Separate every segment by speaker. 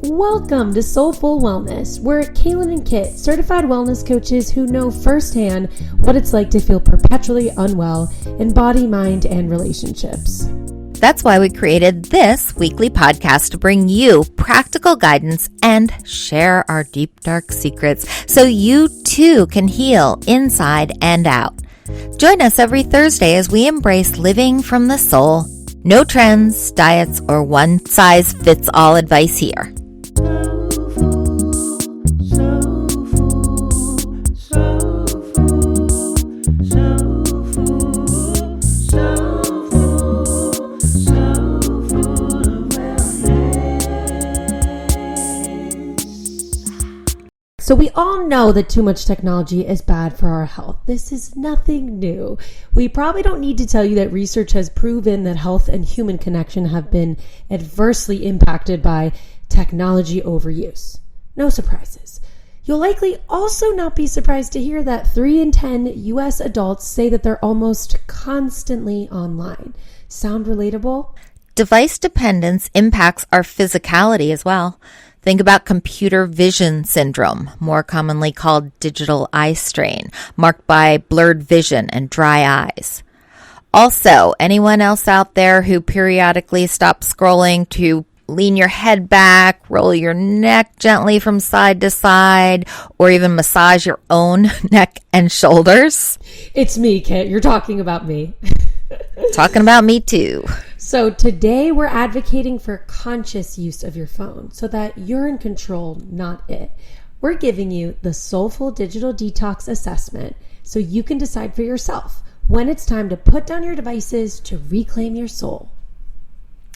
Speaker 1: Welcome to SoulFull Wellness. We're Kaelynn and Kit, certified wellness coaches who know firsthand what it's like to feel perpetually unwell in body, mind, and relationships.
Speaker 2: That's why we created this weekly podcast to bring you practical guidance and share our deep, dark secrets so you too can heal inside and out. Join us every Thursday as we embrace living from the soul. No trends, diets, or one-size-fits-all advice here.
Speaker 1: So we all know that too much technology is bad for our health. This is nothing new. We probably don't need to tell you that research has proven that health and human connection have been adversely impacted by technology overuse. No surprises. You'll likely also not be surprised to hear that 3 in 10 US adults say that they're almost constantly online. Sound relatable?
Speaker 2: Device dependence impacts our physicality as well. Think about computer vision syndrome, more commonly called digital eye strain, marked by blurred vision and dry eyes. Also, anyone else out there who periodically stops scrolling to lean your head back, roll your neck gently from side to side, or even massage your own neck and shoulders?
Speaker 1: It's me, Kit. You're talking about me.
Speaker 2: Talking about me too.
Speaker 1: So today we're advocating for conscious use of your phone so that you're in control, not it. We're giving you the SoulFull Digital Detox Assessment so you can decide for yourself when it's time to put down your devices to reclaim your soul.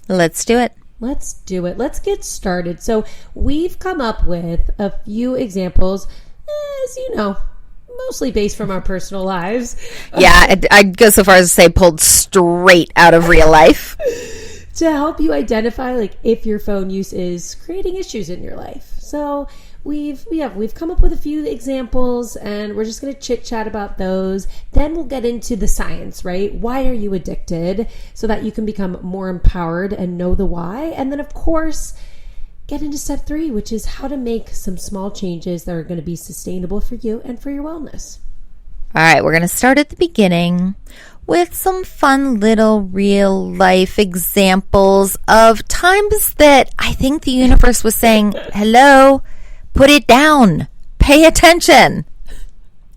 Speaker 2: Let's do it.
Speaker 1: Let's do it. Let's get started. So we've come up with a few examples, as you know, mostly based from our personal lives.
Speaker 2: Yeah, I'd go so far as to say pulled straight out of real life.
Speaker 1: To help you identify if your phone use is creating issues in your life. So we've come up with a few examples and we're just going to chit chat about those. Then we'll get into the science, right? Why are you addicted? So that you can become more empowered and know the why. And then of course, get into step 3, which is how to make some small changes that are going to be sustainable for you and for your wellness.
Speaker 2: All right, we're going to start at the beginning with some fun little real life examples of times that I think the universe was saying, hello, put it down, pay attention.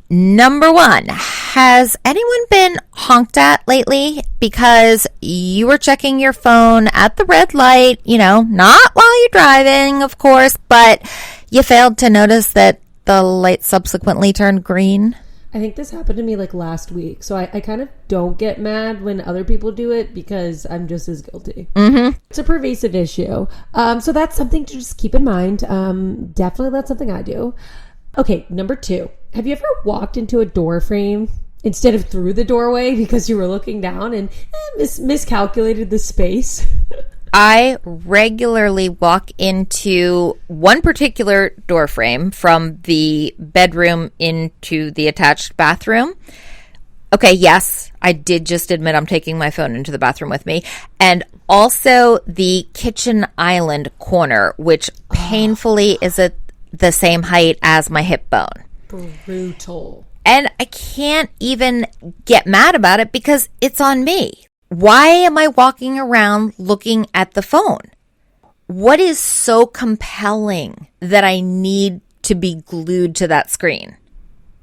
Speaker 2: Number 1, has anyone been honked at lately because you were checking your phone at the red light, not while you're driving, of course, but you failed to notice that the light subsequently turned green?
Speaker 1: I think this happened to me last week. So I kind of don't get mad when other people do it because I'm just as guilty.
Speaker 2: Mm-hmm.
Speaker 1: It's a pervasive issue. So that's something to just keep in mind. Definitely that's something I do. Okay, number 2. Have you ever walked into a door frame instead of through the doorway because you were looking down and miscalculated the space?
Speaker 2: I regularly walk into one particular door frame from the bedroom into the attached bathroom. Okay, yes, I did just admit I'm taking my phone into the bathroom with me. And also the kitchen island corner, which painfully is at the same height as my hip bone.
Speaker 1: Brutal.
Speaker 2: And I can't even get mad about it because it's on me. Why am I walking around looking at the phone? What is so compelling that I need to be glued to that screen?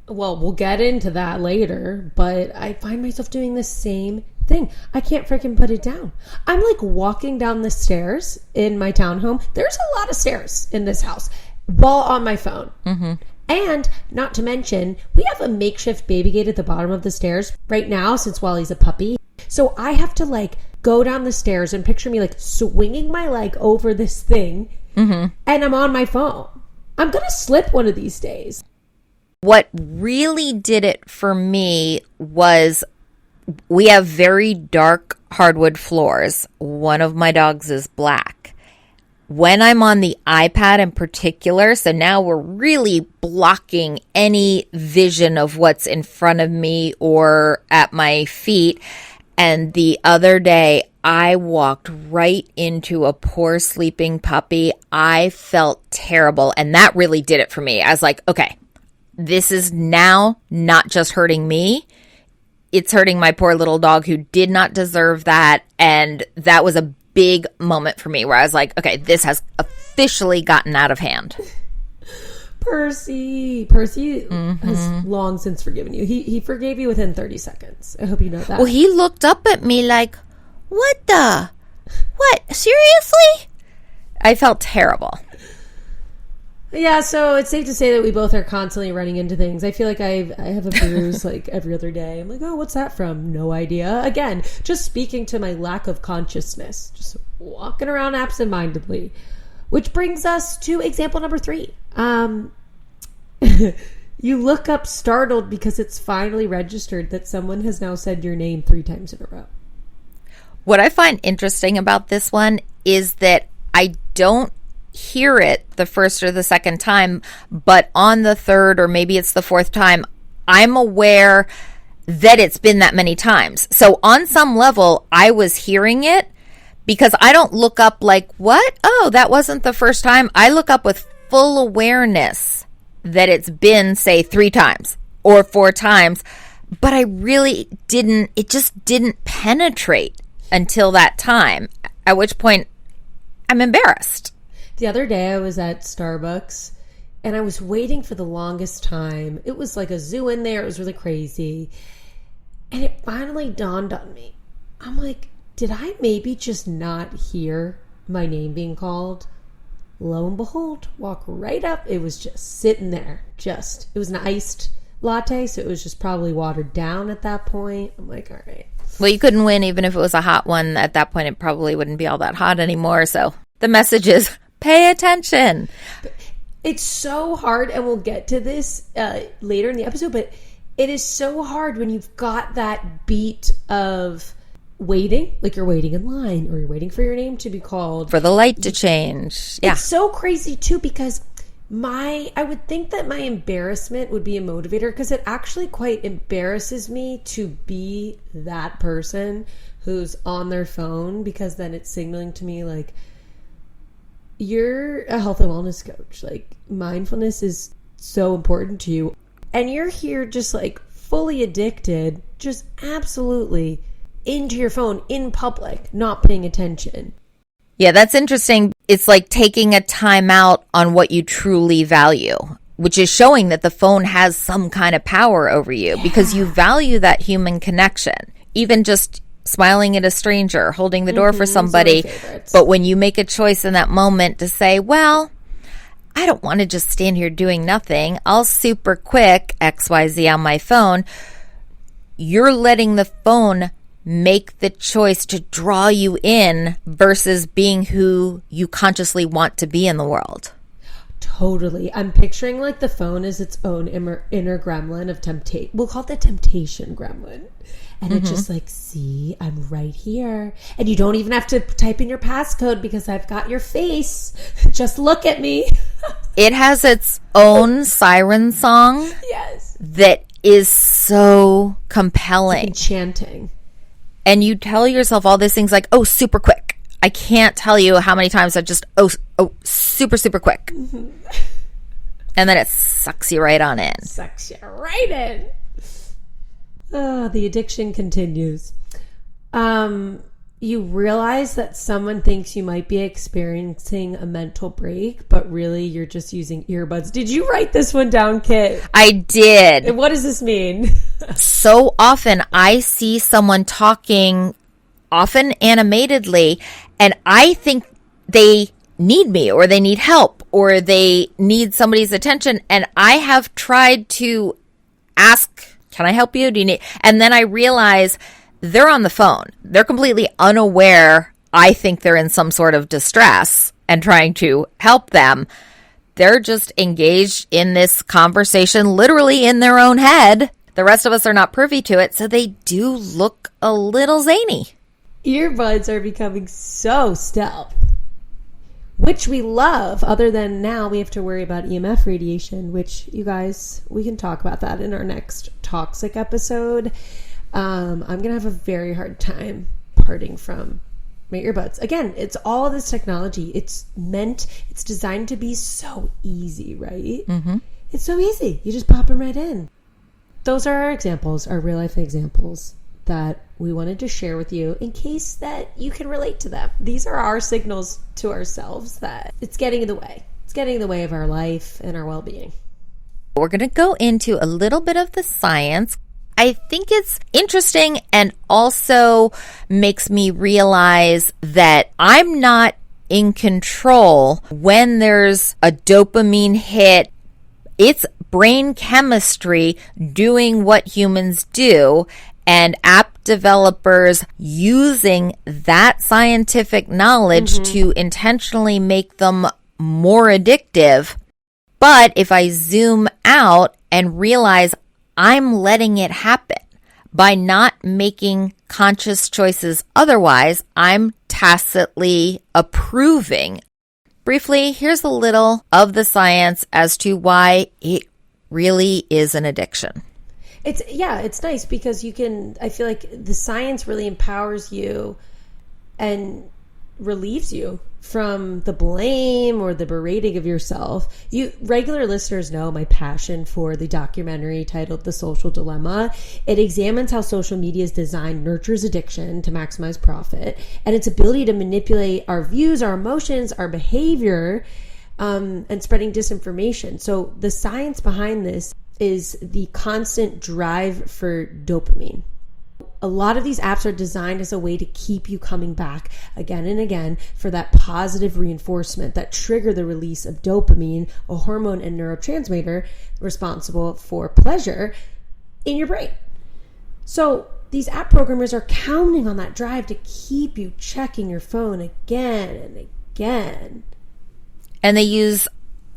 Speaker 1: Well, we'll get into that later, but I find myself doing the same thing. I can't freaking put it down. I'm walking down the stairs in my townhome. There's a lot of stairs in this house while on my phone.
Speaker 2: Mm-hmm.
Speaker 1: And not to mention, we have a makeshift baby gate at the bottom of the stairs right now since Wally's a puppy. So I have to go down the stairs and picture me swinging my leg over this thing,
Speaker 2: mm-hmm.
Speaker 1: and I'm on my phone. I'm going to slip one of these days.
Speaker 2: What really did it for me was we have very dark hardwood floors. One of my dogs is black. When I'm on the iPad in particular, so now we're really blocking any vision of what's in front of me or at my feet. And the other day, I walked right into a poor sleeping puppy. I felt terrible. And that really did it for me. I was like, okay, this is now not just hurting me. It's hurting my poor little dog who did not deserve that. And that was a big moment for me where I was like, okay, this has officially gotten out of hand.
Speaker 1: Percy has long since forgiven you. He forgave you within 30 seconds. I hope you know that.
Speaker 2: Well, he looked up at me like, what? Seriously? I felt terrible.
Speaker 1: Yeah, so it's safe to say that we both are constantly running into things. I feel like I have a bruise like every other day. I'm like, oh, what's that from? No idea. Again, just speaking to my lack of consciousness. Just walking around absentmindedly. Which brings us to example number 3. You look up startled because it's finally registered that someone has now said your name 3 times in a row.
Speaker 2: What I find interesting about this one is that I don't hear it the first or the second time, but on the third or maybe it's the 4th time, I'm aware that it's been that many times. So on some level, I was hearing it because I don't look up like, what? Oh, that wasn't the first time. I look up with full awareness that it's been, say, 3 times or 4 times, but I really didn't, it just didn't penetrate until that time, at which point I'm embarrassed.
Speaker 1: The other day I was at Starbucks and I was waiting for the longest time. It was like a zoo in there. It was really crazy. And it finally dawned on me. I'm like, did I maybe just not hear my name being called? Lo and behold, walk right up. It was just sitting there. It was an iced latte, so it was just probably watered down at that point. I'm like, all right.
Speaker 2: Well, you couldn't win even if it was a hot one. At that point, it probably wouldn't be all that hot anymore. So the message is pay attention.
Speaker 1: It's so hard, and we'll get to this later in the episode, but it is so hard when you've got that beat of waiting, like you're waiting in line or you're waiting for your name to be called.
Speaker 2: For the light to change. Yeah.
Speaker 1: It's so crazy too because I would think that my embarrassment would be a motivator because it actually quite embarrasses me to be that person who's on their phone because then it's signaling to me like, you're a health and wellness coach. Like mindfulness is so important to you. And you're here just like fully addicted, just absolutely into your phone in public, not paying attention.
Speaker 2: Yeah, that's interesting. It's like taking a time out on what you truly value, which is showing that the phone has some kind of power over you because you value that human connection, even just smiling at a stranger, holding the door for somebody. But when you make a choice in that moment to say, well, I don't want to just stand here doing nothing. I'll super quick XYZ on my phone. You're letting the phone make the choice to draw you in versus being who you consciously want to be in the world.
Speaker 1: Totally. I'm picturing like the phone is its own inner gremlin of temptation. We'll call it the temptation gremlin. And it's just like, see, I'm right here. And you don't even have to type in your passcode because I've got your face. Just look at me.
Speaker 2: It has its own siren song.
Speaker 1: Yes.
Speaker 2: That is so compelling.
Speaker 1: It's enchanting.
Speaker 2: And you tell yourself all these things like, oh, super quick. I can't tell you how many times I've just, super, super quick. And then it sucks you right on in.
Speaker 1: Sucks you right in. The addiction continues. You realize that someone thinks you might be experiencing a mental break, but really you're just using earbuds. Did you write this one down, Kit?
Speaker 2: I did.
Speaker 1: And what does this mean?
Speaker 2: So often I see someone talking, often animatedly, and I think they need me or they need help or they need somebody's attention. And I have tried to ask, can I help you? Do you need? And then I realize they're on the phone. They're completely unaware. I think they're in some sort of distress and trying to help them. They're just engaged in this conversation, literally in their own head. The rest of us are not privy to it, so they do look a little zany.
Speaker 1: Earbuds are becoming so stealth, which we love, other than now we have to worry about EMF radiation, which, you guys, we can talk about that in our next toxic episode. I'm going to have a very hard time parting from my earbuds. Again, it's all this technology. It's designed to be so easy, right? Mm-hmm. It's so easy. You just pop them right in. Those are our examples, our real life examples that we wanted to share with you in case that you can relate to them. These are our signals to ourselves that it's getting in the way. It's getting in the way of our life and our well-being.
Speaker 2: We're going to go into a little bit of the science. I think it's interesting and also makes me realize that I'm not in control when there's a dopamine hit. It's brain chemistry doing what humans do, and app developers using that scientific knowledge to intentionally make them more addictive. But if I zoom out and realize I'm letting it happen by not making conscious choices otherwise, I'm tacitly approving. Briefly, here's a little of the science as to why it really is an addiction.
Speaker 1: It's nice because I feel like the science really empowers you and relieves you from the blame or the berating of yourself. You regular listeners know my passion for the documentary titled The Social Dilemma. It examines how social media's design nurtures addiction to maximize profit and its ability to manipulate our views, our emotions, our behavior, and spreading disinformation. So the science behind this is the constant drive for dopamine. A lot of these apps are designed as a way to keep you coming back again and again for that positive reinforcement that trigger the release of dopamine, a hormone and neurotransmitter responsible for pleasure in your brain. So these app programmers are counting on that drive to keep you checking your phone again and again.
Speaker 2: And they use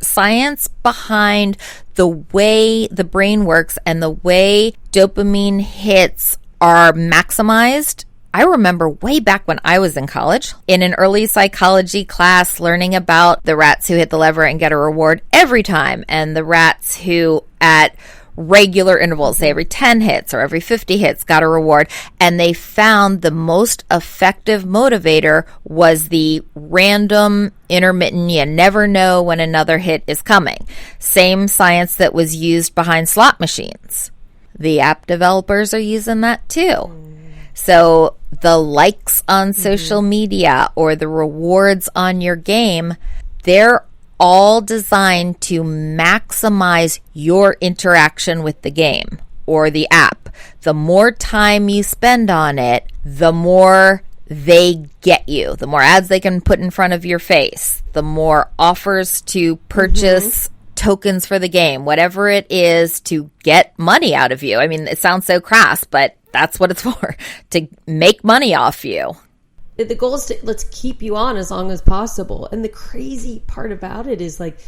Speaker 2: science behind the way the brain works and the way dopamine hits are maximized. I remember way back when I was in college, in an early psychology class, learning about the rats who hit the lever and get a reward every time, and the rats who at regular intervals, say every 10 hits or every 50 hits, got a reward. And they found the most effective motivator was the random, intermittent, you never know when another hit is coming. Same science that was used behind slot machines. The app developers are using that too. So the likes on social media or the rewards on your game, they're all designed to maximize your interaction with the game or the app. The more time you spend on it, the more they get you, the more ads they can put in front of your face, the more offers to purchase tokens for the game, whatever it is to get money out of you. I mean, it sounds so crass, but that's what it's for, to make money off you.
Speaker 1: The goal is to let's keep you on as long as possible. And the crazy part about it is like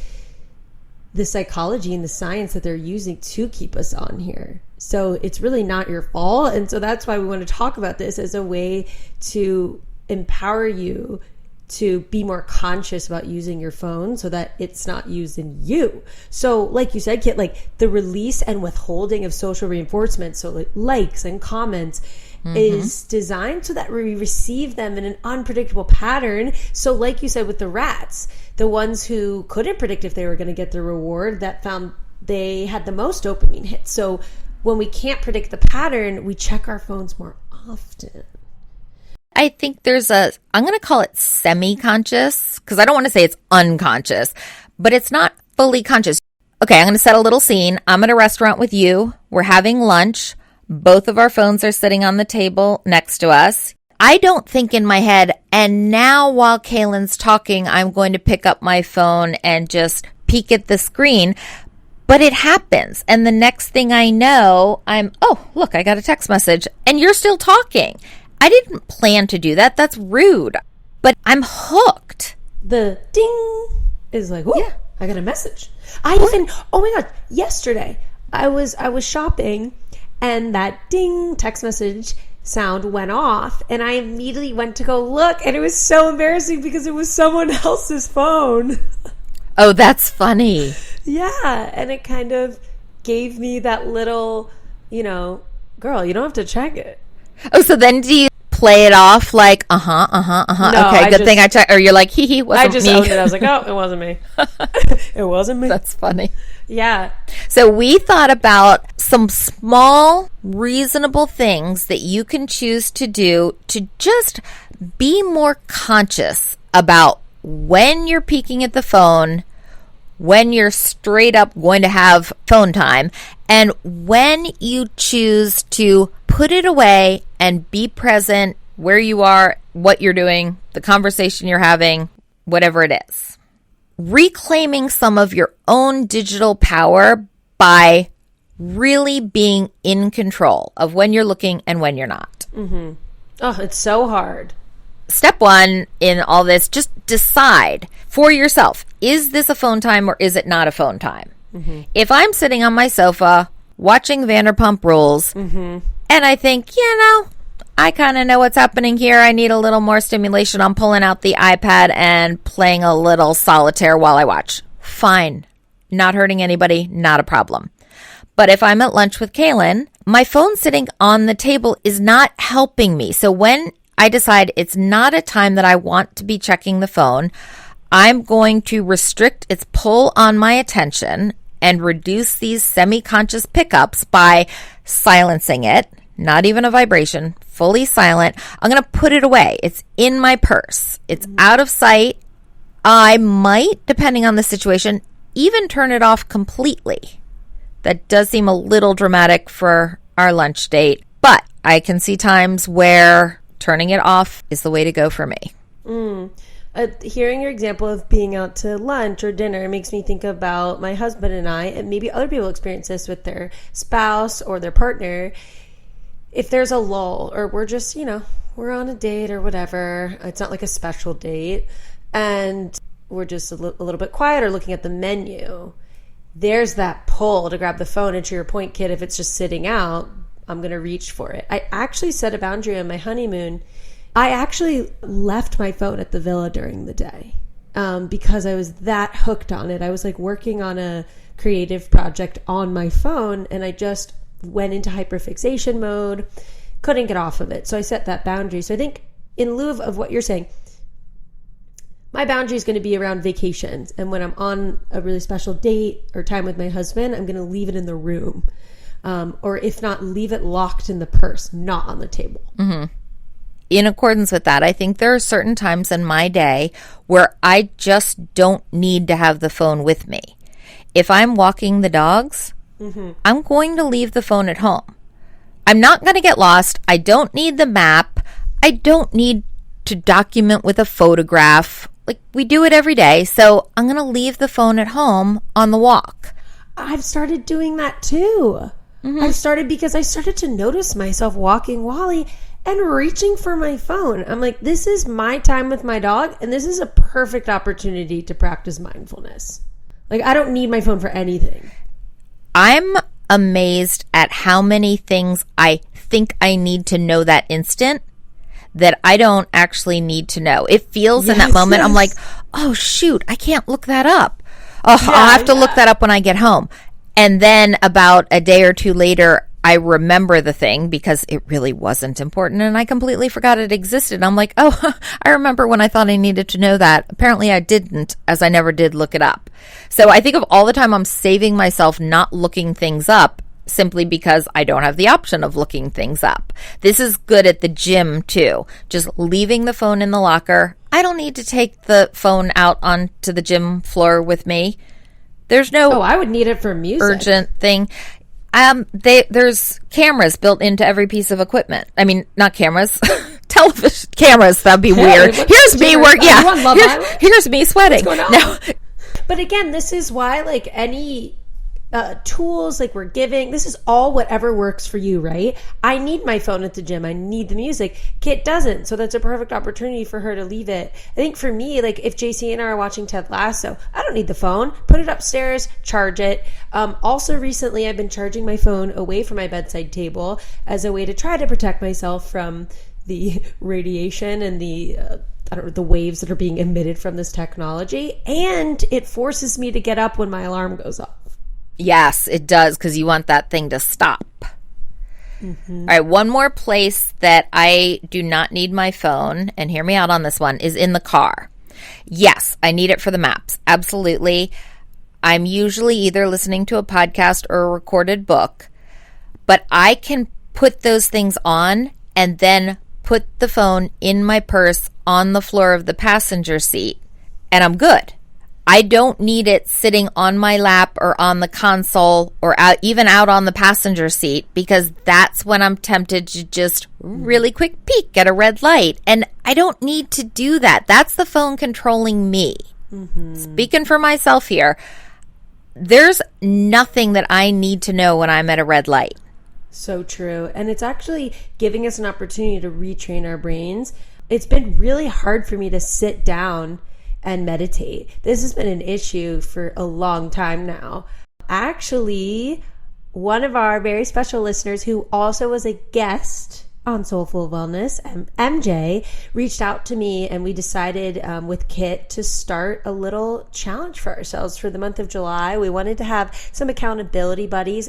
Speaker 1: the psychology and the science that they're using to keep us on here. So it's really not your fault. And so that's why we want to talk about this as a way to empower you to be more conscious about using your phone so that it's not using you. So like you said, Kit, like the release and withholding of social reinforcement, so like likes and comments, is designed so that we receive them in an unpredictable pattern. So like you said with the rats, the ones who couldn't predict if they were going to get the reward, that found they had the most dopamine hits. So when we can't predict the pattern, we check our phones more often.
Speaker 2: I think there's I'm going to call it semi-conscious, because I don't want to say it's unconscious, but it's not fully conscious. Okay, I'm going to set a little scene. I'm at a restaurant with you. We're having lunch. Both of our phones are sitting on the table next to us. I don't think in my head, and now while Kaelynn's talking, I'm going to pick up my phone and just peek at the screen. But it happens. And the next thing I know, oh, look, I got a text message. And you're still talking. I didn't plan to do that. That's rude. But I'm hooked.
Speaker 1: The ding is like, oh, yeah, I got a message. Oh my God, yesterday I was shopping and that ding text message sound went off and I immediately went to go look and it was so embarrassing because it was someone else's phone.
Speaker 2: Oh, that's funny.
Speaker 1: Yeah, and it kind of gave me that little, girl, you don't have to check it.
Speaker 2: Oh, so then do you play it off like,
Speaker 1: No,
Speaker 2: okay, good thing I checked. Or you're like, hee, wasn't me.
Speaker 1: I just owned it. I was like, oh, it wasn't me. It wasn't me.
Speaker 2: That's funny.
Speaker 1: Yeah.
Speaker 2: So we thought about some small, reasonable things that you can choose to do to just be more conscious about when you're peeking at the phone, when you're straight up going to have phone time, and when you choose to put it away and be present where you are, what you're doing, the conversation you're having, whatever it is. Reclaiming some of your own digital power by really being in control of when you're looking and when you're not.
Speaker 1: Mm-hmm. Oh, it's so hard.
Speaker 2: Step one in all this, just decide for yourself, is this a phone time or is it not a phone time? Mm-hmm. If I'm sitting on my sofa watching Vanderpump Rules, and I think, I kind of know what's happening here. I need a little more stimulation. I'm pulling out the iPad and playing a little solitaire while I watch. Fine. Not hurting anybody. Not a problem. But if I'm at lunch with Kaelynn, my phone sitting on the table is not helping me. So when I decide it's not a time that I want to be checking the phone, I'm going to restrict its pull on my attention and reduce these semi-conscious pickups by silencing it. Not even a vibration, fully silent. I'm going to put it away. It's in my purse. It's out of sight. I might, depending on the situation, even turn it off completely. That does seem a little dramatic for our lunch date, but I can see times where turning it off is the way to go for me.
Speaker 1: Hearing your example of being out to lunch or dinner makes me think about my husband and I, and maybe other people experience this with their spouse or their partner. If there's a lull or we're just, we're on a date or whatever, it's not like a special date, and we're just a little bit quiet or looking at the menu, there's that pull to grab the phone. And to your point, kid, if it's just sitting out, I'm going to reach for it. I actually set a boundary on my honeymoon. I actually left my phone at the villa during the day because I was that hooked on it. I was like working on a creative project on my phone, and I just went into hyperfixation mode, couldn't get off of it. So I set that boundary. So I think in lieu of what you're saying, my boundary is going to be around vacations. And when I'm on a really special date or time with my husband, I'm going to leave it in the room. Or if not, leave it locked in the purse, not on the table.
Speaker 2: Mm-hmm. In accordance with that, I think there are certain times in my day where I just don't need to have the phone with me. If I'm walking the dogs, I'm going to leave the phone at home. I'm not going to get lost. I don't need the map. I don't need to document with a photograph. Like, we do it every day. So I'm going to leave the phone at home on the walk.
Speaker 1: I've started doing that too. I've started because I started to notice myself walking Wally and reaching for my phone. I'm like, this is my time with my dog, and this is a perfect opportunity to practice mindfulness. Like, I don't need my phone for anything.
Speaker 2: I'm amazed at how many things I think I need to know that instant that I don't actually need to know. It feels in that moment, I'm like, oh, shoot, I can't look that up. Oh, I'll have to look that up when I get home. And then about a day or two later, I remember the thing because it really wasn't important and I completely forgot it existed. I'm like, oh, I remember when I thought I needed to know that. Apparently I didn't, as I never did look it up. So I think of all the time I'm saving myself not looking things up simply because I don't have the option of looking things up. This is good at the gym too. Just leaving the phone in the locker. I don't need to take the phone out onto the gym floor with me. There's no
Speaker 1: I would need it for music.
Speaker 2: Urgent thing. There's cameras built into every piece of equipment. I mean, not cameras, television cameras. That'd be weird. Here's me work. Yeah, here's me sweating.
Speaker 1: What's going on? No. But again, this is why, like, any tools like we're giving, this is all whatever works for you, right? I need my phone at the gym. I need the music. Kit doesn't. So that's a perfect opportunity for her to leave it. I think for me, like, if JC and I are watching Ted Lasso, I don't need the phone. Put it upstairs, charge it. Also recently, I've been charging my phone away from my bedside table as a way to try to protect myself from the radiation and the waves that are being emitted from this technology. And it forces me to get up when my alarm goes off.
Speaker 2: Yes, it does, because you want that thing to stop. All right, one more place that I do not need my phone, and hear me out on this one, is in the car. Yes, I need it for the maps. Absolutely. I'm usually either listening to a podcast or a recorded book, but I can put those things on and then put the phone in my purse on the floor of the passenger seat, and I'm good. I don't need it sitting on my lap or on the console or even out on the passenger seat, because that's when I'm tempted to just really quick peek at a red light. And I don't need to do that. That's the phone controlling me. Speaking for myself here, there's nothing that I need to know when I'm at a red light.
Speaker 1: So true. And it's actually giving us an opportunity to retrain our brains. It's been really hard for me to sit down and meditate. This has been an issue for a long time now. Actually, one of our very special listeners who also was a guest on SoulFull Wellness, MJ, reached out to me, and we decided with Kit to start a little challenge for ourselves for the month of July. We wanted to have some accountability buddies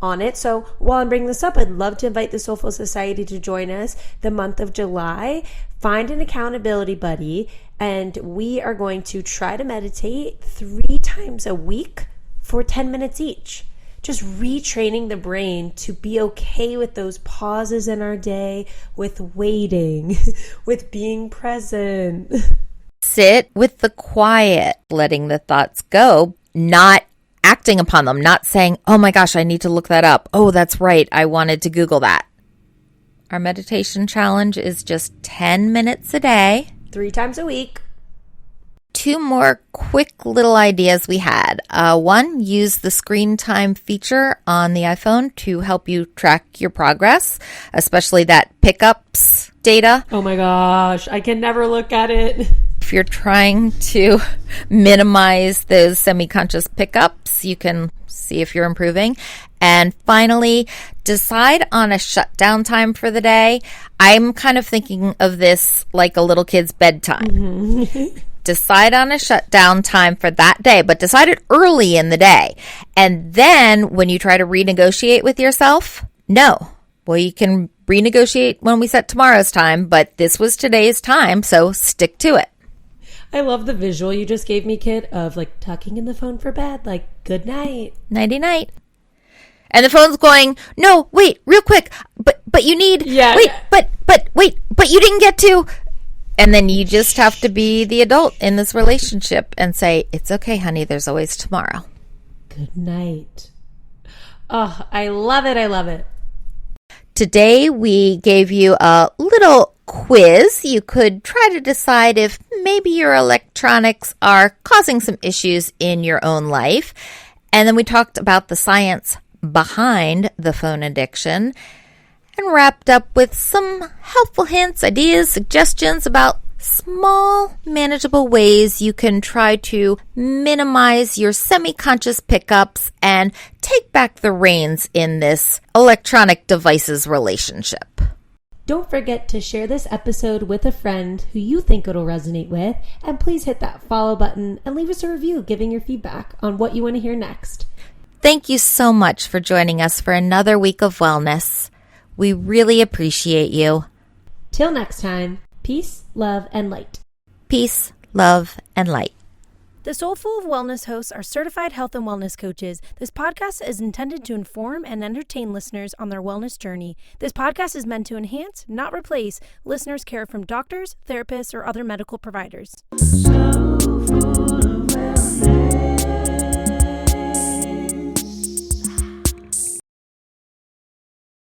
Speaker 1: on it. So while I'm bringing this up, I'd love to invite the SoulFull Society to join us the month of July. Find an accountability buddy, and we are going to try to meditate 3 times a week for 10 minutes each. Just retraining the brain to be okay with those pauses in our day, with waiting, with being present.
Speaker 2: Sit with the quiet, letting the thoughts go, not acting upon them, not saying, oh my gosh, I need to look that up. Oh, that's right, I wanted to Google that. Our meditation challenge is just 10 minutes a day.
Speaker 1: 3 times a week.
Speaker 2: 2 more quick little ideas we had. One, use the screen time feature on the iPhone to help you track your progress, especially that pickups data.
Speaker 1: Oh my gosh, I can never look at it.
Speaker 2: If you're trying to minimize those semi-conscious pickups, you can see if you're improving. And finally, decide on a shutdown time for the day. I'm kind of thinking of this like a little kid's bedtime. Decide on a shutdown time for that day, but decide it early in the day. And then when you try to renegotiate with yourself, no. Well, you can renegotiate when we set tomorrow's time, but this was today's time, so stick to it.
Speaker 1: I love the visual you just gave me, Kit, of like tucking in the phone for bed, like good night.
Speaker 2: Nighty night. And the phone's going, no, wait, real quick, but you need, but you didn't get to. And then you just have to be the adult in this relationship and say, it's okay, honey, there's always tomorrow.
Speaker 1: Good night. Oh, I love it. I love it.
Speaker 2: Today we gave you a little quiz. You could try to decide if maybe your electronics are causing some issues in your own life. And then we talked about the science behind the phone addiction, and wrapped up with some helpful hints, ideas, suggestions about small, manageable ways you can try to minimize your semi-conscious pickups and take back the reins in this electronic devices relationship.
Speaker 1: Don't forget to share this episode with a friend who you think it'll resonate with, and please hit that follow button and leave us a review giving your feedback on what you want to hear next.
Speaker 2: Thank you so much for joining us for another week of wellness. We really appreciate you.
Speaker 1: Till next time, peace, love, and light.
Speaker 2: Peace, love, and light.
Speaker 3: The SoulFull Wellness hosts are certified health and wellness coaches. This podcast is intended to inform and entertain listeners on their wellness journey. This podcast is meant to enhance, not replace, listeners' care from doctors, therapists, or other medical providers. SoulFull.